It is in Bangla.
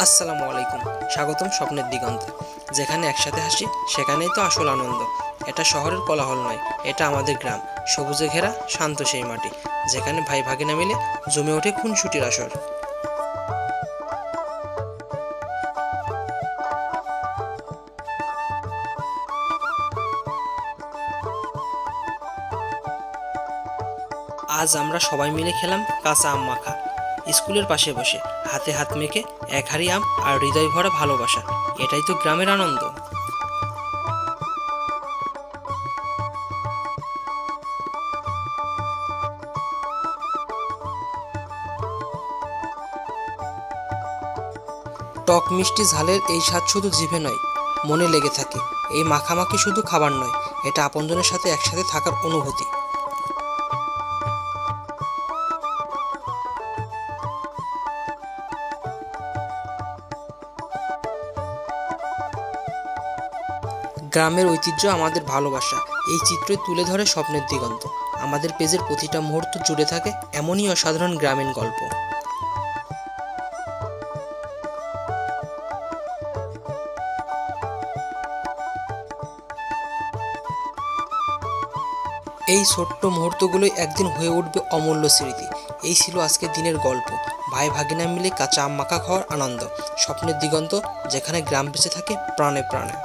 আসসালামু আলাইকুম। স্বাগতম স্বপ্নের দিগন্তে। যেখানে একসাথে হাসি সেখানেই তো আসল আনন্দ। এটা শহরের কোলাহল নয়, এটা আমাদের গ্রাম, সবুজে ঘেরা শান্ত সেই মাটি, যেখানে ভাই ভাগিনা মিলে জমে ওঠে খুনসুটির আসর। আজ আমরা সবাই মিলে খেলাম কাঁচা আম মাখা। স্কুলের পাশে বসে হাতে হাত মেখে এক হাঁড়ি আম আর হৃদয় ভরা ভালোবাসা। এটাই তো গ্রামের আনন্দ। টক মিষ্টি ঝালের এই স্বাদ শুধু জিভে নয়, মনে লেগে থাকে। এই মাখামাখি শুধু খাবার নয়, এটা আপনজনের সাথে একসাথে থাকার অনুভূতি। গ্রামের ঐতিহ্য আমাদের ভালোবাসা, এই চিত্রই তুলে ধরে স্বপ্নের দিগন্ত। আমাদের পেজের প্রতিটা মুহূর্ত জুড়ে থাকে এমনই অসাধারণ গ্রামীণ গল্প। এই ছোট্ট মুহূর্তগুলোই একদিন হয়ে উঠবে অমূল্য স্মৃতি। এই ছিল আজকের দিনের গল্প। ভাই ভাগিনা মিলে কাঁচা আম মাখা খাওয়ার আনন্দ, স্বপ্নের দিগন্ত, যেখানে গ্রাম বেঁচে থাকে প্রাণে প্রাণে।